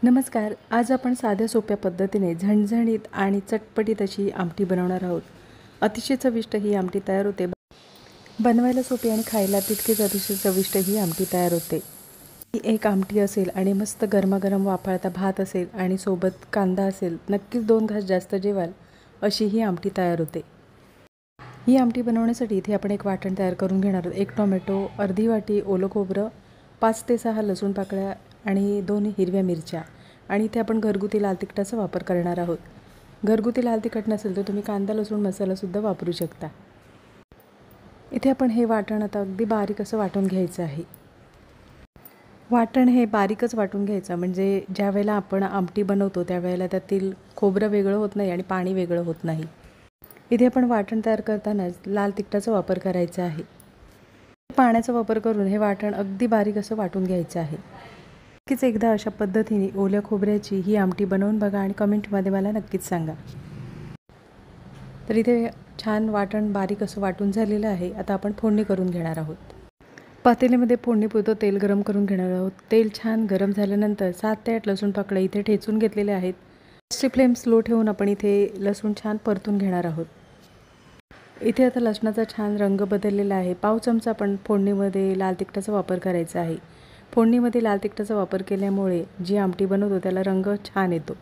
नमस्कार. आज आपण साध्या सोप्या पद्धतीने झणझणीत आणि चटपटीत अशी आमटी बनवणार आहोत. अतिशय चविष्ट ही आमटी तयार होते. बनवायला सोपी आणि खायला तितकीच अतिशय चविष्ट ही आमटी तयार होते. ही एक आमटी असेल आणि मस्त गरमागरम वाफाळता भात असेल आणि सोबत कांदा असेल, नक्कीच 2 घास जास्त जेवाल अशी ही आमटी तयार होते. ही आमटी बनवण्यासाठी इथे आपण एक वाटण तयार करून घेणार आहोत. 1 टोमॅटो, अर्धी वाटी ओलं खोबरं, 5 ते 6 लसूण पाकळ्या आणि 2 हिरव्या मिरच्या आणि इथे आपण घरगुती लाल तिखटाचा वापर करणार आहोत. घरगुती लाल तिखट नसेल तर तुम्ही कांदा लसूण मसालासुद्धा वापरू शकता. इथे आपण हे वाटण आता अगदी बारीक असं वाटून घ्यायचं आहे. वाटण हे बारीकच वाटून घ्यायचं, म्हणजे ज्या वेळेला आपण आमटी बनवतो त्यावेळेला त्यातील खोबरं वेगळं होत नाही आणि पाणी वेगळं होत नाही. इथे आपण वाटण तयार करतानाच लाल तिखटाचा वापर करायचा आहे. पाण्याचा वापर करून हे वाटण अगदी बारीक असं वाटून घ्यायचं आहे. नक्कीच एकदा अशा पद्धतीने ओल्या खोबऱ्याची ही आमटी बनवून बघा आणि कमेंटमध्ये मला नक्कीच सांगा. तर इथे छान वाटण बारीक असं वाटून झालेलं आहे. आता आपण फोडणी करून घेणार आहोत. पातेल्यामध्ये फोडणीपुरतं तेल गरम करून घेणार आहोत. तेल छान गरम झाल्यानंतर 7 ते 8 लसूण पाकळ्या इथे ठेचून घेतलेले आहेत. गॅसची फ्लेम स्लो ठेवून आपण इथे लसूण छान परतून घेणार आहोत. इथे आता लसणाचा छान रंग बदललेला आहे. पाव चमचा आपण फोडणीमध्ये लाल तिखटाचा वापर करायचा आहे. फोडणीमध्ये लाल तिखटाचा वापर केल्यामुळे जी आमटी बनवतो त्याला रंग छान येतो.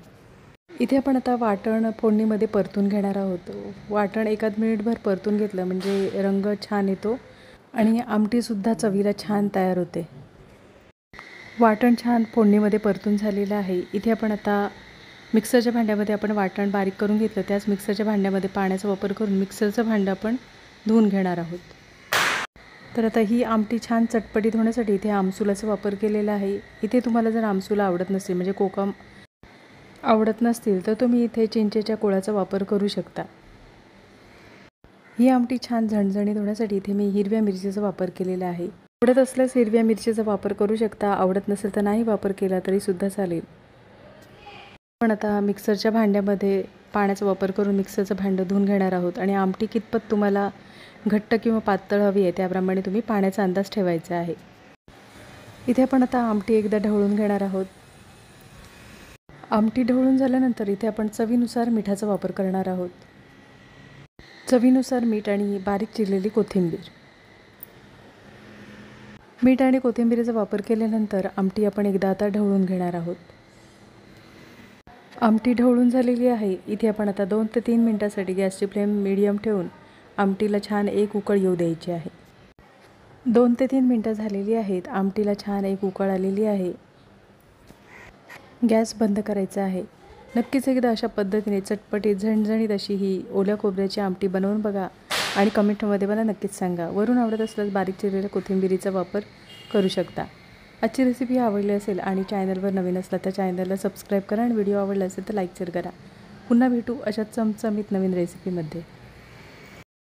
इथे आपण आता वाटण फोडणीमध्ये परतून घेणार आहोत. वाटण एखाद मिनिटभर परतून घेतलं म्हणजे रंग छान येतो आणि आमटीसुद्धा चवीला छान तयार होते. वाटण छान फोडणीमध्ये परतून झालेलं आहे. इथे आपण आता मिक्सरच्या भांड्यामध्ये आपण वाटण बारीक करून घेतलं. त्याच मिक्सरच्या भांड्यामध्ये पाण्याचा वापर करून मिक्सरचं भांडं आपण धुवून घेणार आहोत. तर आता ही आमटी छान चटपटीत होण्यासाठी इथे आमसुलाचा वापर केलेला आहे. इथे तुम्हाला जर आमसूल आवडत नसेल, म्हणजे कोकम आवडत नसतील, तर तुम्ही इथे चिंचेच्या कोळाचा वापर करू शकता. ही आमटी छान झणझणीत होण्यासाठी इथे मी हिरव्या मिरचीचा वापर केलेला आहे. आवडत असल्यास हिरव्या मिरचीचा वापर करू शकता. आवडत नसेल तर नाही वापर केला तरीसुद्धा चालेल. पण आता मिक्सरच्या भांड्यामध्ये पाण्याचा वापर करून मिक्सरचं भांडं धुवून घेणार आहोत आणि आमटी कितपत तुम्हाला घट्ट किंवा पातळ हवी आहे त्याप्रमाणे तुम्ही पाण्याचा अंदाज ठेवायचा आहे. इथे आपण आता आमटी एकदा ढवळून घेणार आहोत. आमटी ढवळून झाल्यानंतर इथे आपण चवीनुसार मिठाचा वापर करणार आहोत. चवीनुसार मीठ आणि बारीक चिरलेली कोथिंबीर. मीठ आणि कोथिंबीरीचा वापर केल्यानंतर आमटी आपण एकदा आता ढवळून घेणार आहोत. आमटी ढवळून झालेली आहे. इथे आपण आता 2 ते 3 मिनिटांसाठी गॅसची फ्लेम मीडियम ठेवून आमटीला छान एक उकळ येऊ द्यायची आहे. 2 ते 3 मिनिटं झालेली आहेत. आमटीला छान एक उकळ आलेली आहे. गॅस बंद करायचा आहे. नक्कीच एकदा अशा पद्धतीने चटपटीत झणझणीत अशी ही ओल्या खोबऱ्याची आमटी बनवून बघा आणि कमेंटमध्ये मला नक्कीच सांगा. वरून आवडत असल्यास बारीक चिरलेल्या कोथिंबीरीचा वापर करू शकता. आजची रेसिपी आवडली असेल आणि चॅनलवर नवीन असला तर चॅनलला सबस्क्राईब करा आणि व्हिडिओ आवडला असेल तर लाईक शेअर करा. पुन्हा भेटू अशाच चमचमीत नवीन रेसिपीमध्ये.